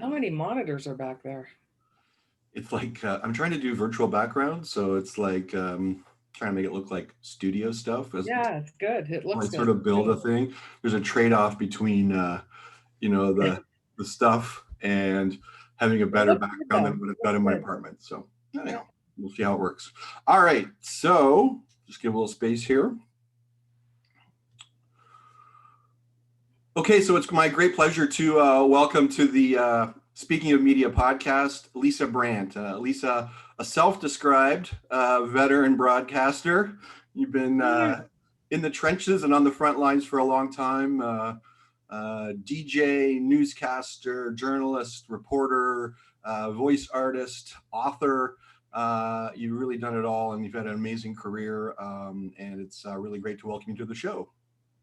How many monitors are back there? It's like I'm trying to do virtual background, so it's like trying to make it look like studio stuff as Yeah, it's good. It when looks I sort good. of build a Really. thing. There's a trade-off between you know the stuff and having a It better looks good background though. than what I've got Looks in my good. apartment. So Yeah. anyhow, we'll see how it works. All right, so just give a little space here. Okay, so it's my great pleasure to welcome to the Speaking of Media podcast, Lisa Brandt. Lisa, a self-described veteran broadcaster. You've been Yeah. in the trenches and on the front lines for a long time. DJ, newscaster, journalist, reporter, voice artist, author. You've really done it all, and you've had an amazing career. And it's really great to welcome you to the show.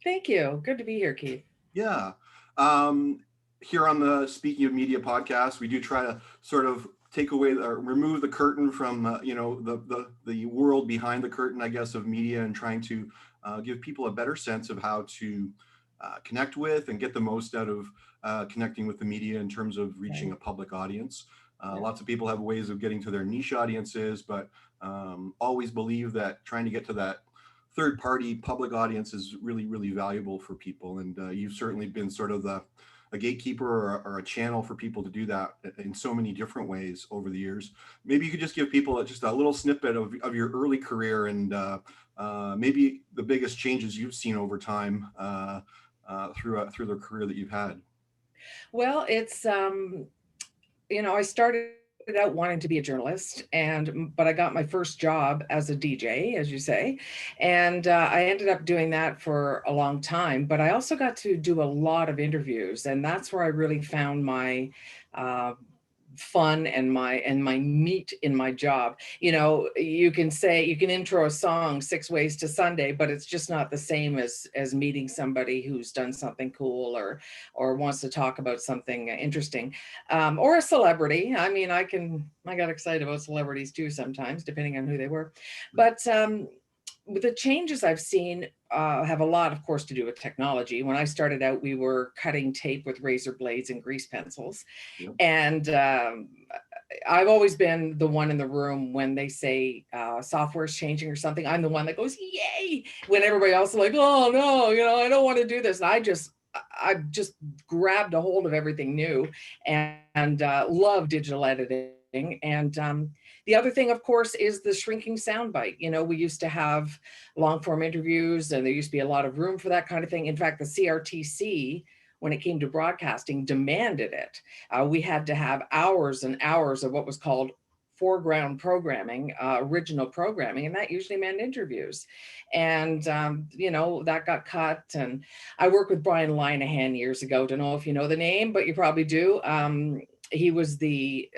Thank you. Good to be here, Keith. Yeah. Um, Here on the Speaking of Media podcast, we do try to sort of take away or remove the curtain from the world behind the curtain, I guess, of media, and trying to give people a better sense of how to connect with and get the most out of connecting with the media in terms of reaching Right. a public audience. Yeah. Lots of people have ways of getting to their niche audiences, but always believe that trying to get to that third party public audience is really, really valuable for people. And you've certainly been sort of a gatekeeper or a channel for people to do that in so many different ways over the years. Maybe you could just give people just a little snippet of your early career and maybe the biggest changes you've seen over time through the career that you've had. Well, I started out wanting to be a journalist but I got my first job as a DJ, as you say. And I ended up doing that for a long time, but I also got to do a lot of interviews, and that's where I really found my uh, fun and my meat in my job. You can say, you can intro a song 6 ways to Sunday, but it's just not the same as meeting somebody who's done something cool or wants to talk about something interesting, or a celebrity. I mean, I got excited about celebrities too sometimes, depending on who they were. But with the changes I've seen have a lot, of course, to do with technology. When I started out, we were cutting tape with razor blades and grease pencils, Yep. and I've always been the one in the room when they say software's changing or something. I'm the one that goes, "Yay!" When everybody else is like, "Oh no, I don't want to do this." And I just grabbed a hold of everything new and love digital editing. And the other thing, of course, is the shrinking soundbite. We used to have long form interviews, and there used to be a lot of room for that kind of thing. In fact, the CRTC, when it came to broadcasting, demanded it. We had to have hours and hours of what was called foreground programming, original programming, and that usually meant interviews. And that got cut. And I worked with Brian Linehan years ago. Don't know if you know the name, but you probably do. He was the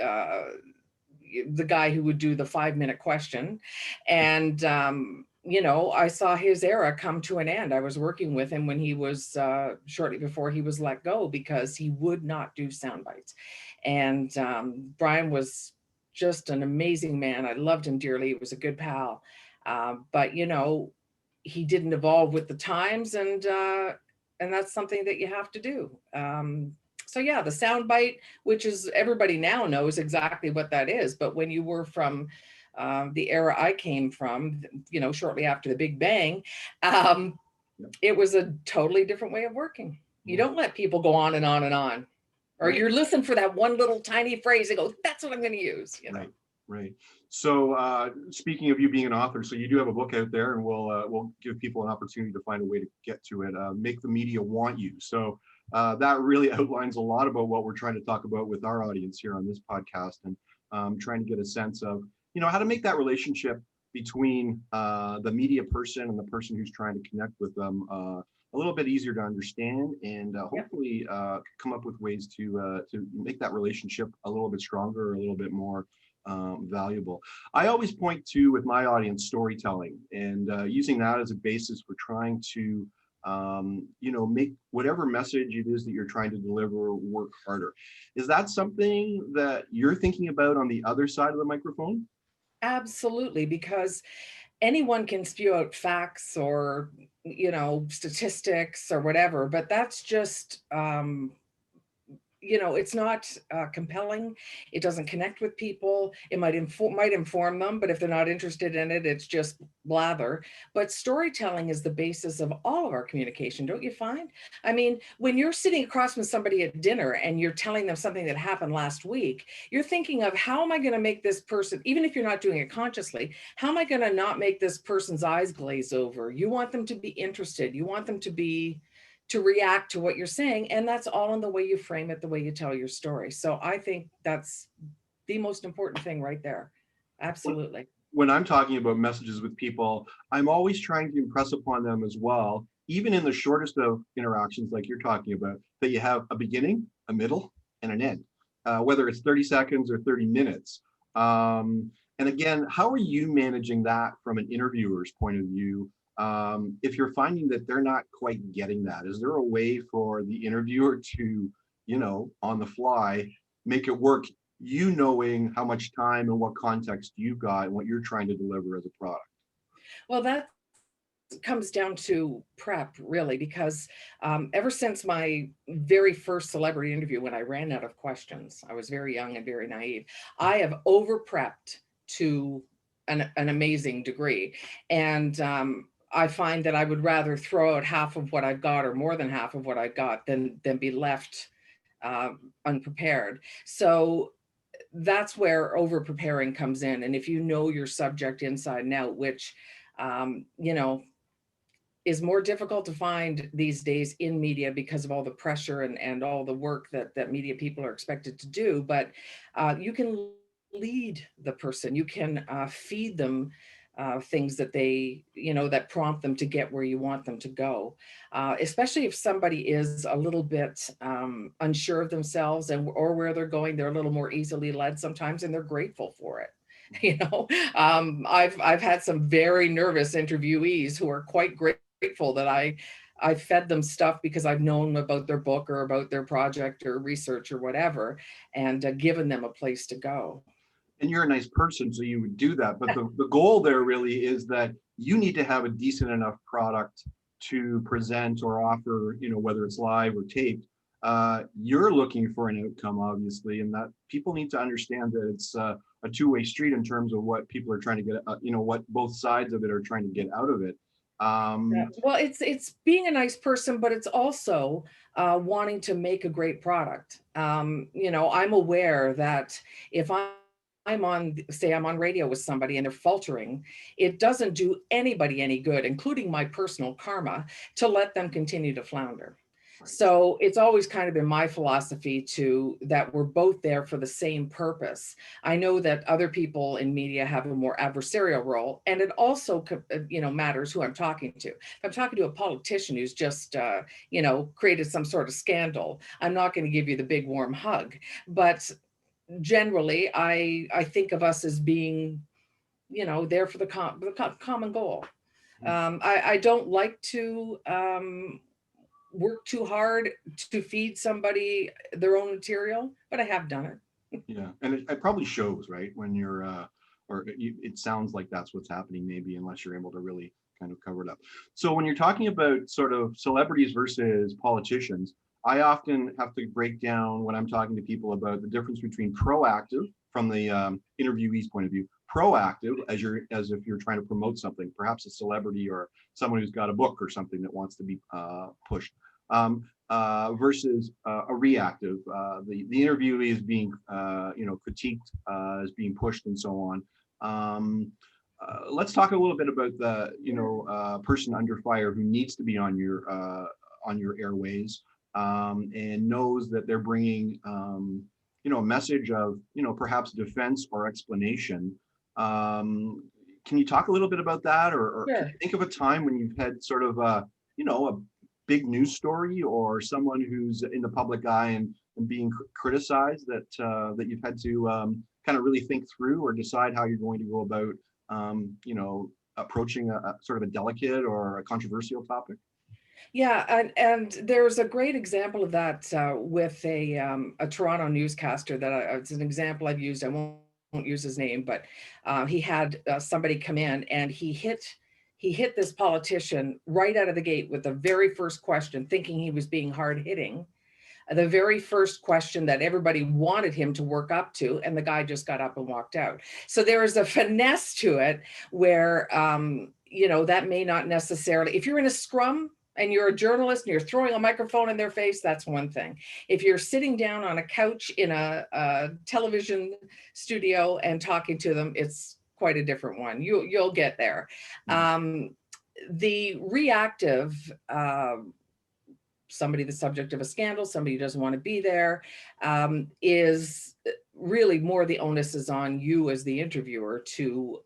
guy who would do the 5 minute question. And I saw his era come to an end. I was working with him when he was shortly before he was let go, because he would not do sound bites. And Brian was just an amazing man. I loved him dearly. He was a good pal. But he didn't evolve with the times, and that's something that you have to do. So yeah, the sound bite, which is, everybody now knows exactly what that is. But when you were from the era I came from, shortly after the Big Bang, um, Yep. it was a totally different way of working. You Yeah. don't let people go on and on and on, or Right. you're listening for that one little tiny phrase and go, "That's what I'm going to use." Right, right. So, speaking of you being an author, so you do have a book out there, and we'll give people an opportunity to find a way to get to it. Make the media want you. So that really outlines a lot about what we're trying to talk about with our audience here on this podcast, and trying to get a sense of how to make that relationship between the media person and the person who's trying to connect with them a little bit easier to understand, and Yeah. hopefully come up with ways to make that relationship a little bit stronger, a little bit more valuable. I always point to, with my audience, storytelling, and using that as a basis for trying to make whatever message it is that you're trying to deliver work harder. Is that something that you're thinking about on the other side of the microphone? Absolutely, because anyone can spew out facts or statistics or whatever, but that's just it's not compelling. It doesn't connect with people. It might inform them, but if they're not interested in it, it's just blather. But storytelling is the basis of all of our communication, don't you find? I mean, when you're sitting across from somebody at dinner and you're telling them something that happened last week, you're thinking of, how am I going to make this person, even if you're not doing it consciously, how am I going to not make this person's eyes glaze over? You want them to be interested. You want them to react to what you're saying. And that's all in the way you frame it, the way you tell your story. So I think that's the most important thing right there. Absolutely. When I'm talking about messages with people, I'm always trying to impress upon them as well, even in the shortest of interactions, like you're talking about, that you have a beginning, a middle, and an end, whether it's 30 seconds or 30 minutes. And again, how are you managing that from an interviewer's point of view? If you're finding that they're not quite getting that, is there a way for the interviewer to, on the fly, make it work, you knowing how much time and what context you've got and what you're trying to deliver as a product? Well, that comes down to prep, really, because ever since my very first celebrity interview, when I ran out of questions, I was very young and very naive. I have over prepped to an amazing degree. And I find that I would rather throw out half of what I've got, or more than half of what I've got, than be left unprepared. So that's where over preparing comes in. And if you know your subject inside and out, which, you know, is more difficult to find these days in media because of all the pressure and all the work that media people are expected to do. But you can lead the person, you can feed them things that they, that prompt them to get where you want them to go. Especially if somebody is a little bit unsure of themselves or where they're going, they're a little more easily led sometimes, and they're grateful for it. I've had some very nervous interviewees who are quite grateful that I fed them stuff because I've known about their book or about their project or research or whatever, and given them a place to go. And you're a nice person, so you would do that. But the goal there really is that you need to have a decent enough product to present or offer, whether it's live or taped. You're looking for an outcome, obviously, and that people need to understand that it's a two-way street in terms of what people are trying to get, what both sides of it are trying to get out of it. Yeah. Well, it's being a nice person, but it's also wanting to make a great product. I'm aware that if I'm on, say I'm on radio with somebody and they're faltering, it doesn't do anybody any good, including my personal karma, to let them continue to flounder. So it's always kind of been my philosophy that we're both there for the same purpose. I know that other people in media have a more adversarial role, and it also, matters who I'm talking to. If I'm talking to a politician who's just, created some sort of scandal, I'm not going to give you the big warm hug. But generally, I think of us as being, there for the common goal. I don't like to work too hard to feed somebody their own material, but I have done it. Yeah, and it probably shows, right? When you're, it sounds like that's what's happening, maybe, unless you're able to really kind of cover it up. So when you're talking about sort of celebrities versus politicians, I often have to break down when I'm talking to people about the difference between proactive from the interviewee's point of view, proactive as if you're trying to promote something, perhaps a celebrity or someone who's got a book or something that wants to be pushed, versus a reactive. The interviewee is being critiqued, is being pushed, and so on. Let's talk a little bit about the person under fire who needs to be on your airways, and knows that they're bringing a message of perhaps defense or explanation. Can you talk a little bit about that, or Sure. can you think of a time when you've had sort of a big news story or someone who's in the public eye and being criticized that you've had to kind of really think through or decide how you're going to go about approaching a sort of a delicate or a controversial topic? Yeah, and there's a great example of that with a Toronto newscaster it's an example I've used. I won't use his name, but he had somebody come in and he hit this politician right out of the gate with the very first question, thinking he was being hard hitting. the very first question that everybody wanted him to work up to, and the guy just got up and walked out. So there is a finesse to it where, that may not necessarily, if you're in a scrum and you're a journalist and you're throwing a microphone in their face, that's one thing. If you're sitting down on a couch in a television studio and talking to them, it's quite a different one. You'll get there. The reactive, somebody the subject of a scandal, somebody who doesn't want to be there, is really more the onus is on you as the interviewer to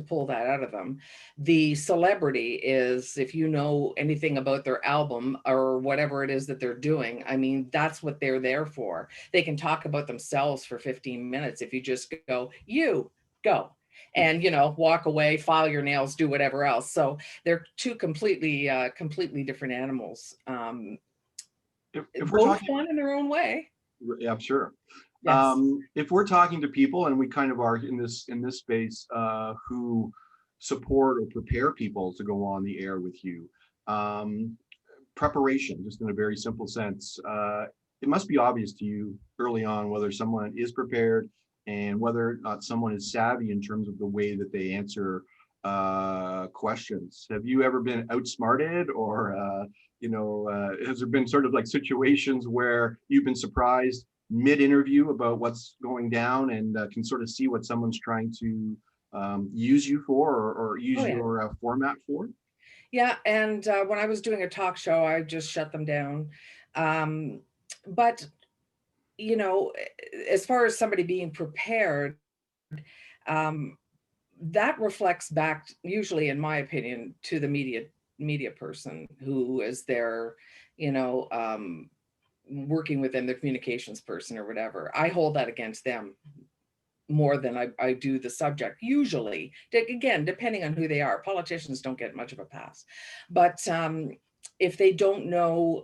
pull that out of them. The celebrity is, if you know anything about their album or whatever it is that they're doing, I mean, that's what they're there for. They can talk about themselves for 15 minutes if you just go, you go. And walk away, file your nails, do whatever else. So they're two completely different animals. If we're Both talking, fun in their own way. yeah, sure. Yes. If we're talking to people, and we kind of are in this space, who support or prepare people to go on the air with you, preparation, just in a very simple sense, it must be obvious to you early on whether someone is prepared and whether or not someone is savvy in terms of the way that they answer questions. Have you ever been outsmarted, or has there been sort of like situations where you've been surprised mid-interview about what's going down, and can sort of see what someone's trying to use you for, or use Oh, yeah. your format for? Yeah. And when I was doing a talk show, I just shut them down. But, as far as somebody being prepared, um, that reflects back, usually, in my opinion, to the media person who is there, working with them, the communications person or whatever. I hold that against them more than I do the subject, usually. Again, depending on who they are. Politicians don't get much of a pass. But if they don't know,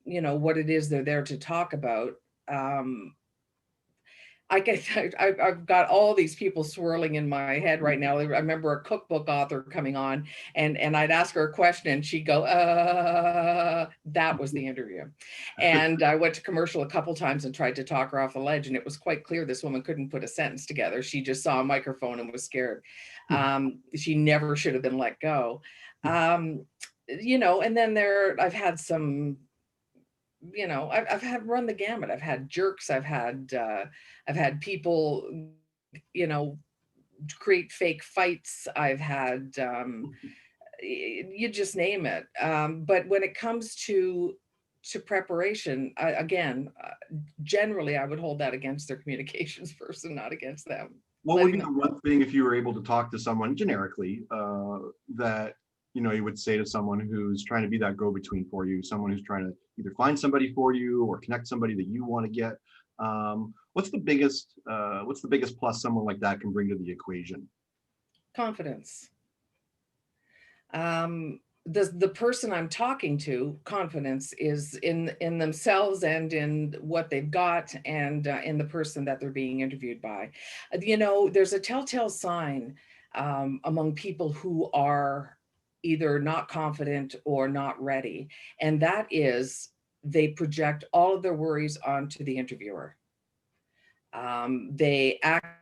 what it is they're there to talk about, I've got all these people swirling in my head right now. I remember a cookbook author coming on, and I'd ask her a question and she'd go, that was the interview. And I went to commercial a couple times and tried to talk her off the ledge. And it was quite clear this woman couldn't put a sentence together. She just saw a microphone and was scared. She never should have been let go. And then I've had some, I've had run the gamut. I've had jerks. I've had people, create fake fights. I've had, you just name it. But when it comes to preparation, again, generally, I would hold that against their communications person, not against them. What would be the one thing, if you were able to talk to someone generically, that you would say to someone who's trying to be that go-between for you, someone who's trying to either find somebody for you or connect somebody that you want to get? What's the biggest plus someone like that can bring to the equation? Confidence. The person I'm talking to, confidence is in themselves and in what they've got, and in the person that they're being interviewed by. There's a telltale sign among people who are either not confident or not ready, and that is they project all of their worries onto the interviewer. They act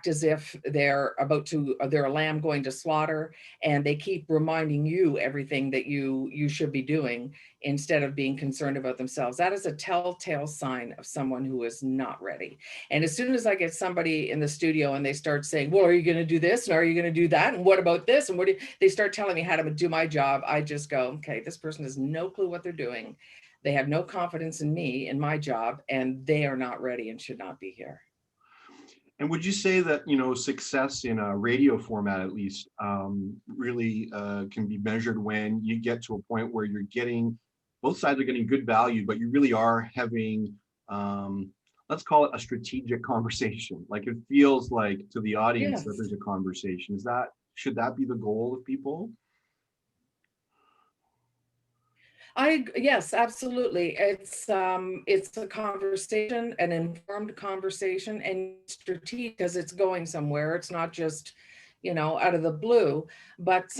as if they're a lamb going to slaughter, and they keep reminding you everything that you should be doing instead of being concerned about themselves. That is a telltale sign of someone who is not ready. And as soon as I get somebody in the studio and they start saying, well, are you going to do this? And are you going to do that? And what about this? And they start telling me how to do my job, I just go, okay, this person has no clue what they're doing. They have no confidence in me, in my job, and they are not ready and should not be here. And would you say that, success in a radio format, at least, really can be measured when you get to a point where both sides are getting good value, but you really are having, let's call it a strategic conversation? Like, it feels like to the audience that there's a conversation. Should that be the goal of people? Yes, absolutely. It's a conversation, an informed conversation, and strategic, because it's going somewhere. It's not just, out of the blue, but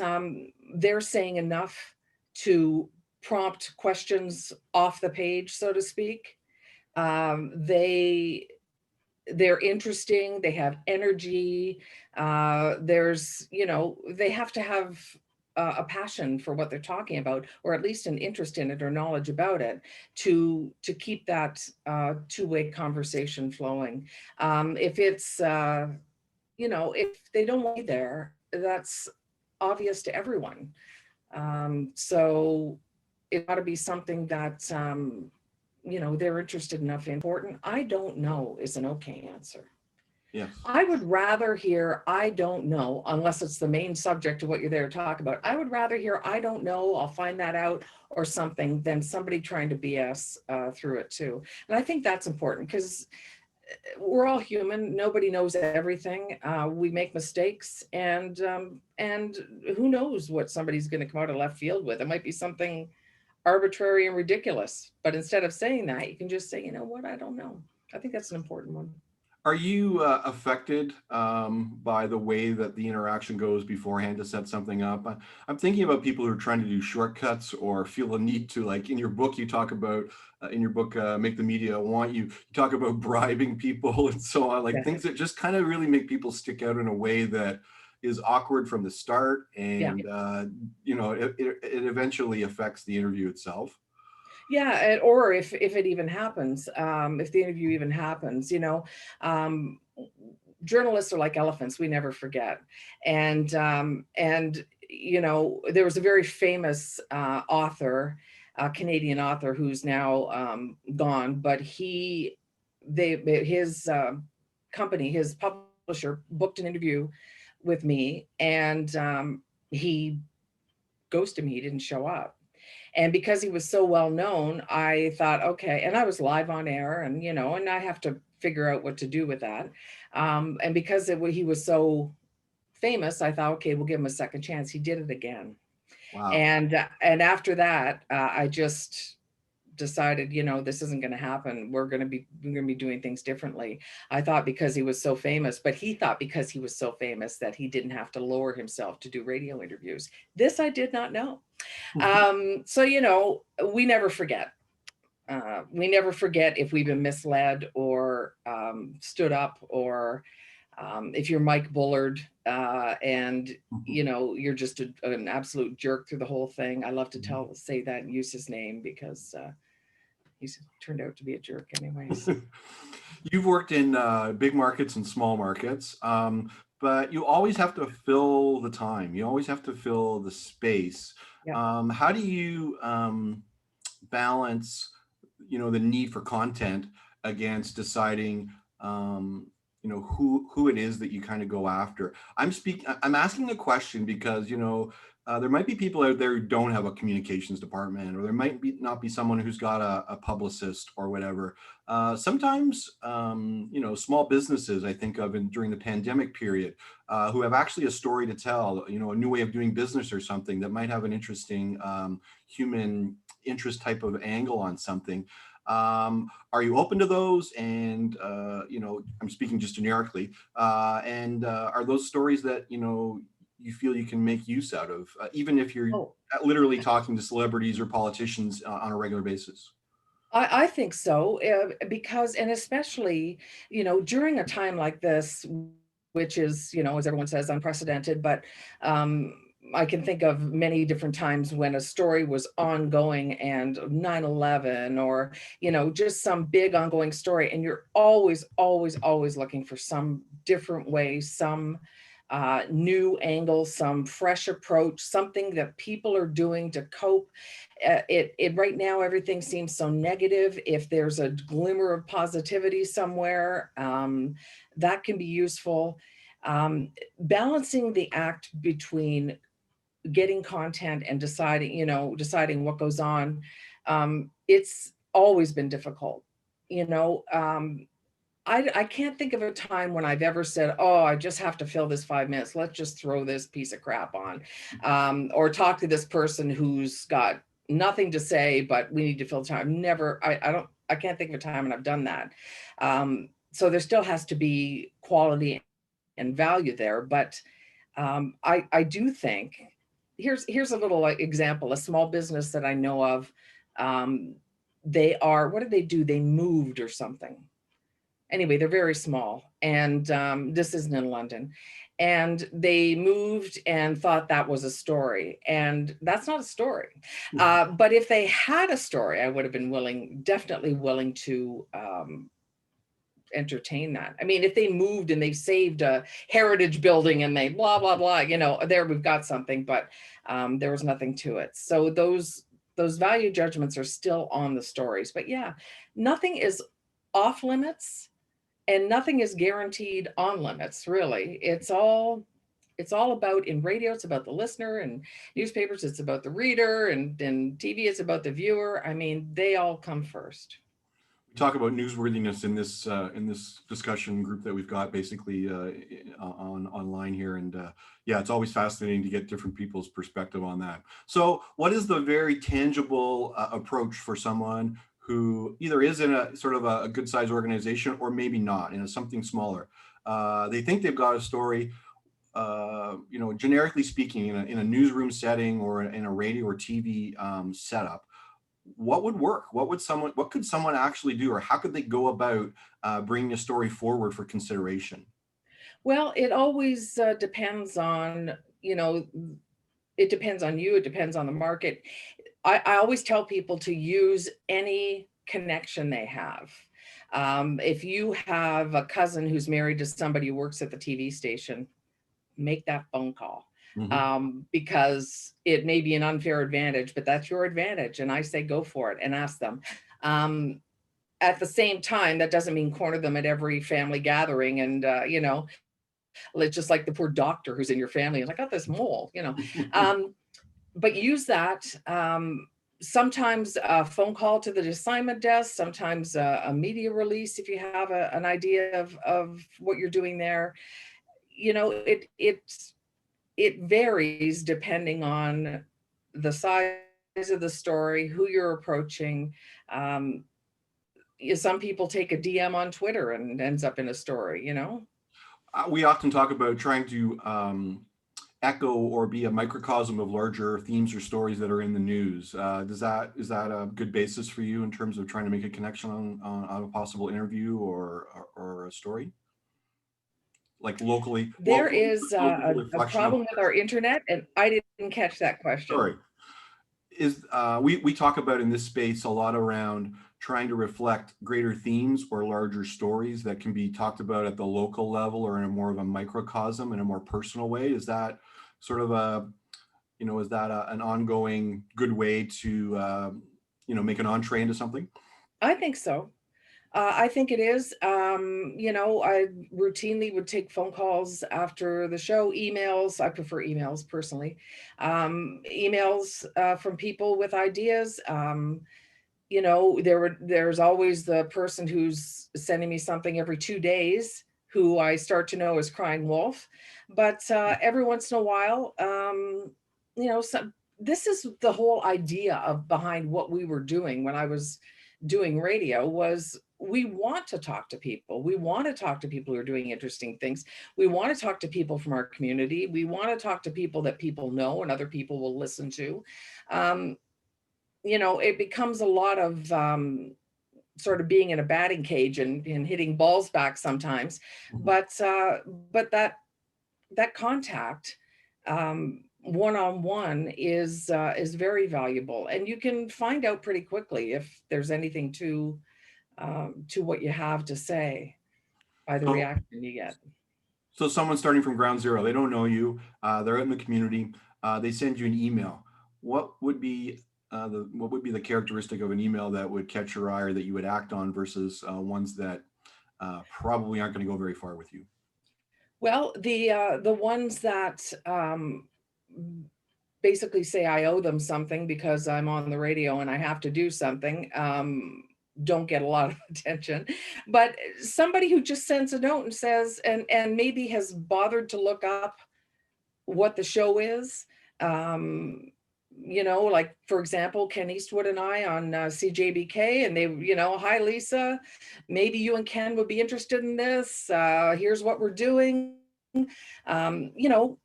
they're saying enough to prompt questions off the page, so to speak. They're interesting, they have energy. There's, they have to have a passion for what they're talking about, or at least an interest in it or knowledge about it, to keep that two-way conversation flowing. If it's, if they don't want to be there, that's obvious to everyone. So it ought to be something that, they're interested enough in. Important. I don't know is an okay answer. Yes. I would rather hear I don't know, unless it's the main subject of what you're there to talk about. I would rather hear I don't know, I'll find that out, or something, than somebody trying to BS through it too. And I think that's important, because we're all human. Nobody knows everything. We make mistakes, and who knows what somebody's going to come out of left field with. It might be something arbitrary and ridiculous, but instead of saying that, you can just say, you know what, I don't know. I think that's an important one. Are you affected by the way that the interaction goes beforehand to set something up? I'm thinking about people who are trying to do shortcuts or feel a need to, like in your book, you talk about, Make the Media Want You, you talk about bribing people and so on, like Yeah. things that just kind of really make people stick out in a way that is awkward from the start. Yeah. And, it eventually affects the interview itself. Yeah, or if it even happens, if the interview even happens, journalists are like elephants; we never forget. And there was a very famous author, a Canadian author who's now gone, but his company, his publisher, booked an interview with me, and he ghosted me. He didn't show up. And because he was so well known, I thought, okay, and I was live on air, and I have to figure out what to do with that. And because he was so famous, I thought, okay, we'll give him a second chance. He did it again. Wow. And after that, I just decided, this isn't going to happen. We're going to be doing things differently. I thought because he was so famous, but he thought because he was so famous that he didn't have to lower himself to do radio interviews. This I did not know. So, we never forget. We never forget if we've been misled or stood up, or if you're Mike Bullard and you're just an absolute jerk through the whole thing. I love to say that and use his name, because he's turned out to be a jerk anyways. You've worked in big markets and small markets, but you always have to fill the time. You always have to fill the space. Yeah. How do you balance, the need for content against deciding, who it is that you kind of go after? I'm asking a question because, there might be people out there who don't have a communications department, or there might not be someone who's got a publicist or whatever. Sometimes, small businesses I think of during the pandemic period, who have actually a story to tell, a new way of doing business or something that might have an interesting human interest type of angle on something. Are you open to those? And, I'm speaking just generically. And are those stories that, you feel you can make use out of, even if you're Oh, literally talking to celebrities or politicians on a regular basis? I think so, because, and especially, during a time like this, which is, as everyone says, unprecedented, but um, I can think of many different times when a story was ongoing, and 9/11, or, just some big ongoing story. And you're always, always, always looking for some different way, some new angle, some fresh approach, something that people are doing to cope. It right now, everything seems so negative. If there's a glimmer of positivity somewhere, that can be useful. Balancing the act between getting content and deciding what goes on. It's always been difficult. You know, I can't think of a time when I've ever said, oh, I just have to fill this 5 minutes. Let's just throw this piece of crap on, or talk to this person who's got nothing to say, but we need to fill time. Never, I can't think of a time when I've done that. So there still has to be quality and value there. But I do think here's a little example. A small business that I know of, um, they are, what did they do? They moved or something. Anyway, they're very small, and this isn't in London. And they moved and thought that was a story, and that's not a story. But if they had a story, I would have been willing, definitely willing to entertain that. I mean, if they moved and they saved a heritage building and they blah blah blah, there we've got something. But there was nothing to it. So those value judgments are still on the stories. But yeah, nothing is off limits and nothing is guaranteed on limits, really. It's all about, in radio it's about the listener, and newspapers it's about the reader, and TV it's about the viewer. I mean, they all come first. We talk about newsworthiness in this discussion group that we've got basically on online here, and yeah, it's always fascinating to get different people's perspective on that. So, what is the very tangible approach for someone who either is in a sort of a good sized organization or maybe not, in a something smaller? They think they've got a story. Generically speaking, in a newsroom setting or in a radio or TV setup, what would work? What could someone actually do, or how could they go about bringing a story forward for consideration? Well, it always depends on, it depends on you, it depends on the market. I always tell people to use any connection they have. If you have a cousin who's married to somebody who works at the TV station, make that phone call, Mhm. because it may be an unfair advantage, but that's your advantage. And I say go for it and ask them. Um, at the same time, that doesn't mean corner them at every family gathering. And, it's just like the poor doctor who's in your family is like, I got this mole. Um, but use that. Sometimes a phone call to the assignment desk, sometimes a media release if you have an idea of what you're doing there. It varies depending on the size of the story, who you're approaching. Um, some people take a DM on Twitter and ends up in a story. We often talk about trying to echo or be a microcosm of larger themes or stories that are in the news. Is that a good basis for you in terms of trying to make a connection on a possible interview or a story? Like There is local a reflection of. problem with our internet, and I didn't catch that question. Sorry. We talk about in this space a lot around trying to reflect greater themes or larger stories that can be talked about at the local level or in a more of a microcosm, in a more personal way. Is that sort of an ongoing good way to make an entree into something? I think so. I think it is. I routinely would take phone calls after the show, emails. I prefer emails personally. Emails from people with ideas. There's always the person who's sending me something every 2 days who I start to know as crying wolf. But every once in a while, this is the whole idea of behind what we were doing when I was doing radio. Was we want to talk to people. We want to talk to people who are doing interesting things. We want to talk to people from our community. We want to talk to people that people know and other people will listen to. Um, it becomes a lot of sort of being in a batting cage and hitting balls back sometimes. Mhm. But that contact, one-on-one, is very valuable, and you can find out pretty quickly if there's anything to what you have to say by the So, reaction you get. so someone starting from ground zero, they don't know you, they're in the community, they send you an email. What would be the characteristic of an email that would catch your eye or that you would act on versus ones that probably aren't going to go very far with you? Well, the ones that basically say I owe them something because I'm on the radio and I have to do something, don't get a lot of attention. But somebody who just sends a note and says, and maybe has bothered to look up what the show is. Um, like for example, Ken Eastwood and I on CJBK, and they, hi Lisa, maybe you and Ken would be interested in this. Here's what we're doing. Um, you know,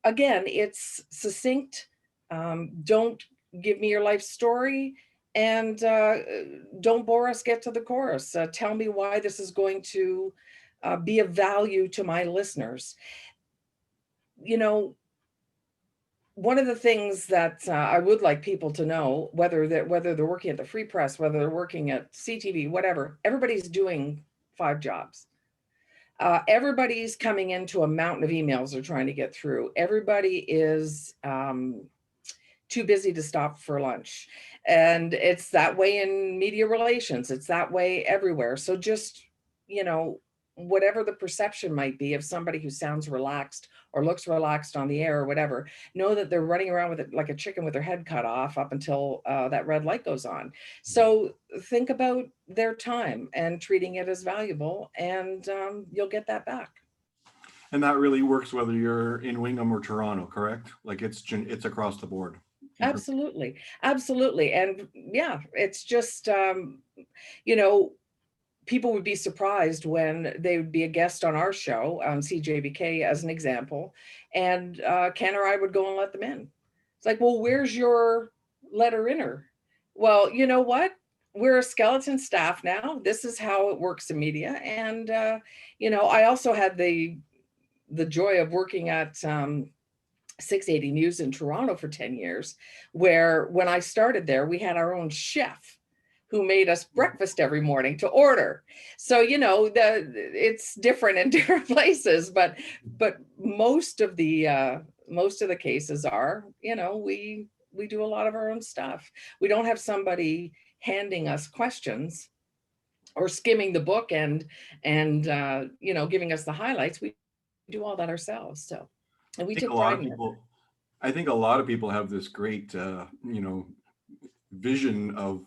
again, it's succinct. Don't give me your life story, and don't bore us. Get to the chorus. Tell me why this is going to be of value to my listeners. You know, one of the things that I would like people to know, whether they're working at the Free Press, whether they're working at CTV, whatever, everybody's doing 5 jobs. Everybody's coming into a mountain of emails they're trying to get through. Everybody is too busy to stop for lunch. And it's that way in media relations. It's that way everywhere. So just, you know, whatever the perception might be of somebody who sounds relaxed or looks relaxed on the air or whatever, know that they're running around with it like a chicken with their head cut off up until that red light goes on. So think about their time and treating it as valuable, and you'll get that back. And that really works whether you're in Wingham or Toronto, correct? Like it's across the board. Absolutely. Absolutely. And yeah, it's just, you know, people would be surprised when they would be a guest on our show on CJBK as an example, and Ken or I would go and let them in. It's like, well, where's your letter inner? Well, you know what? We're a skeleton staff now. This is how it works in media. And you know, I also had the joy of working at 680 News in Toronto for 10 years, where when I started there, we had our own chef who made us breakfast every morning to order. So, you know, it's different in different places, but most of the cases are, you know, we do a lot of our own stuff. We don't have somebody handing us questions or skimming the book and you know, giving us the highlights. We do all that ourselves. So, and we think a take lot pride of in it. people, I think a lot of people have this great, you know, vision of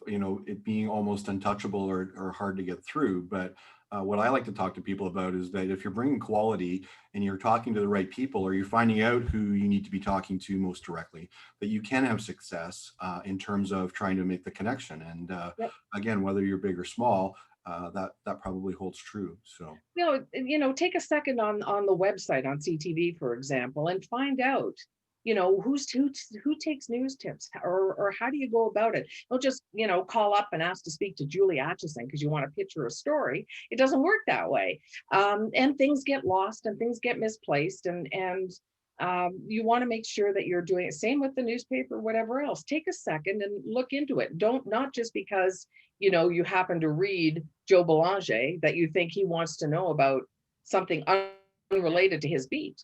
you know it being almost untouchable or hard to get through. But what I like to talk to people about is that if you're bringing quality and you're talking to the right people, or you're finding out who you need to be talking to most directly, that you can have success in terms of trying to make the connection. And Yep. again, whether you're big or small, that probably holds true. So You know, take a second on the website on CTV, for example, and find out, you know, who takes news tips, or how do you go about it? Don't just, you know, call up and ask to speak to Julie Atchison because you want to pitch her a story. It doesn't work that way. And things get lost and things get misplaced, and you want to make sure that you're doing it. Same with the newspaper, whatever else. Take a second and look into it. Don't, not just because, you know, you happen to read Joe Belanger that you think he wants to know about something unrelated to his beat.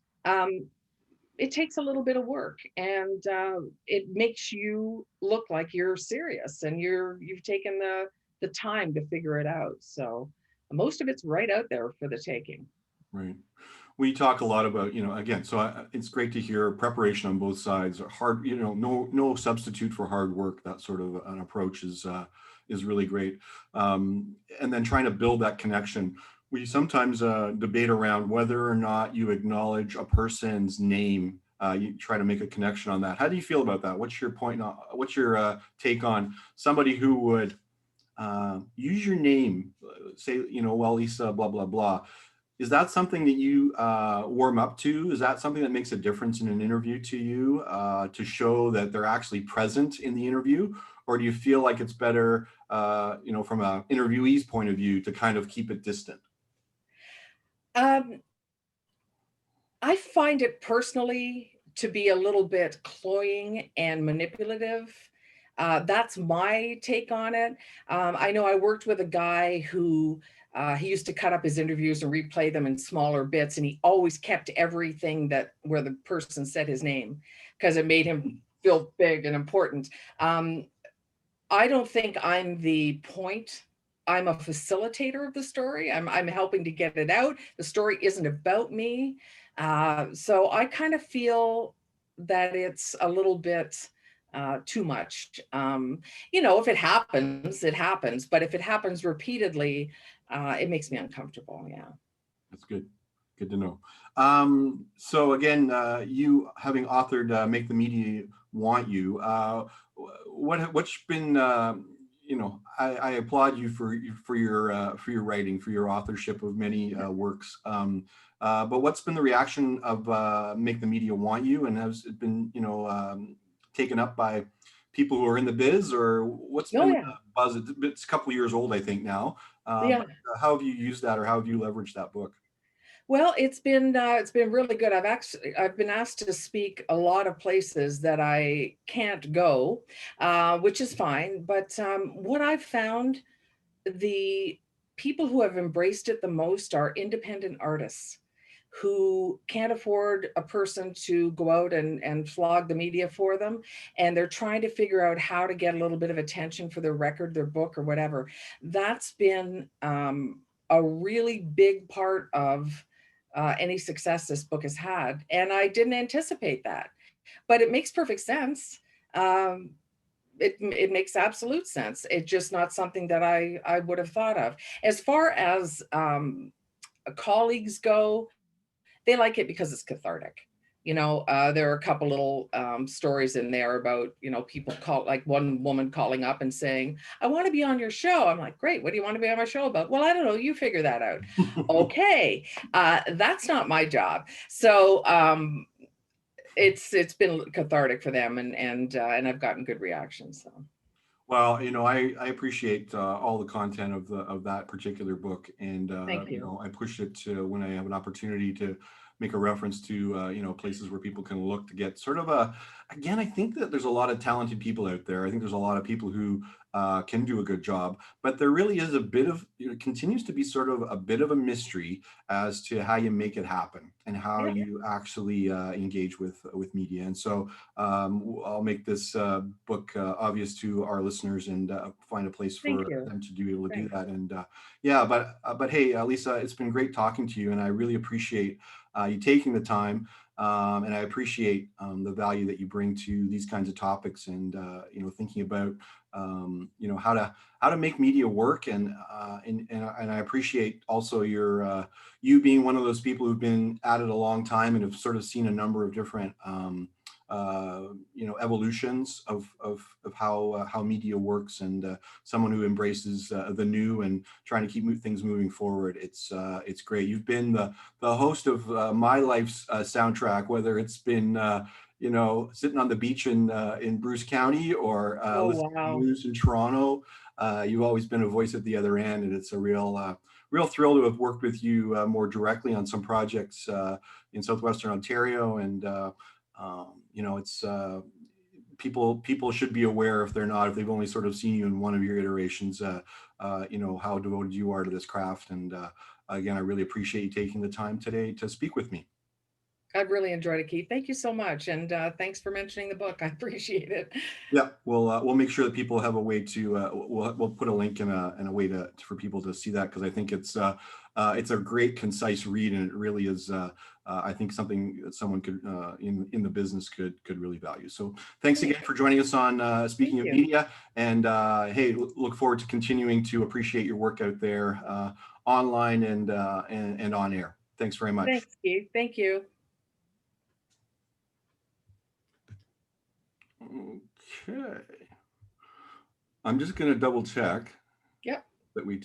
It takes a little bit of work, and it makes you look like you're serious and you've taken the time to figure it out. So most of it's right out there for the taking. right. We talk a lot about, you know, again, so it's great to hear preparation on both sides. Hard, you know, no substitute for hard work. That sort of an approach is really great. And then trying to build that connection. We sometimes debate around whether or not you acknowledge a person's name. You try to make a connection on that. How do you feel about that? What's your point? What's your take on somebody who would use your name, say, you know, well, Lisa, blah, blah, blah. Is that something that you warm up to? Is that something that makes a difference in an interview to you, to show that they're actually present in the interview? Or do you feel like it's better, you know, from an interviewee's point of view, to kind of keep it distant? Um, I find it personally to be a little bit cloying and manipulative. That's my take on it. I know I worked with a guy who he used to cut up his interviews and replay them in smaller bits, and he always kept everything that where the person said his name because it made him feel big and important. Um, I don't think I'm the point. I'm a facilitator of the story. I'm helping to get it out. The story isn't about me. So I kind of feel that it's a little bit too much. You know, if it happens, it happens. But if it happens repeatedly, it makes me uncomfortable. Yeah. That's good. Good to know. So again, you having authored "Make the Media Want You," what's been I applaud you for your writing, for your authorship of many works. But what's been the reaction of Make the Media Want You, and has it been taken up by people who are in the biz, or what's Oh been yeah. the buzz? It's a couple of years old, I think now. Yeah. But how have you used that, or how have you leveraged that book? Well, it's been really good. I've been asked to speak a lot of places that I can't go, which is fine. But what I've found, the people who have embraced it the most are independent artists who can't afford a person to go out and flog the media for them. And they're trying to figure out how to get a little bit of attention for their record, their book, or whatever. That's been a really big part of any success this book has had. And I didn't anticipate that, but it makes perfect sense. Um, it makes absolute sense. It's just not something that I would have thought of. As far as colleagues go, they like it because it's cathartic. There are a couple little stories in there about, people call, like one woman calling up and saying, I want to be on your show. I'm like, great. What do you want to be on my show about? Well, I don't know. You figure that out. Okay. That's not my job. So it's been cathartic for them, and I've gotten good reactions. So Well, I appreciate all the content of that particular book, and thank you. I push it to when I have an opportunity to make a reference to places where people can look to get sort of a. Again, I think that there's a lot of talented people out there. I think there's a lot of people who can do a good job, but there really is a bit of continues to be sort of a bit of a mystery as to how you make it happen and how Yeah. you actually engage with media. And so I'll make this book obvious to our listeners and find a place Thank for you. them to be able to do Thanks. that. And yeah, but hey, Lisa, it's been great talking to you, and I really appreciate you taking the time. And I appreciate the value that you bring to these kinds of topics, and thinking about how to make media work, and I appreciate also your you being one of those people who've been at it a long time and have sort of seen a number of different evolutions of how media works, and someone who embraces the new and trying to keep things moving forward. It's great. You've been the host of my life's soundtrack, whether it's been sitting on the beach in Bruce County, or Oh, listening to wow. news in Toronto. You've always been a voice at the other end, and it's a real thrill to have worked with you more directly on some projects in southwestern Ontario. And it's people should be aware, if if they've only sort of seen you in one of your iterations, how devoted you are to this craft. And again, I really appreciate you taking the time today to speak with me. I've really enjoyed it, Keith. Thank you so much. And thanks for mentioning the book. I appreciate it. Yeah, we'll make sure that people have a way to we'll put a link and a way for people to see that, because I think it's a great concise read, and it really is I think something that someone could in the business could really value. So thanks Great. again for joining us on Thank Speaking of you. Media, and hey, look forward to continuing to appreciate your work out there online and on air. Thanks very much. Thanks, Keith. Thank you. Okay, I'm just going to double check Yep. that we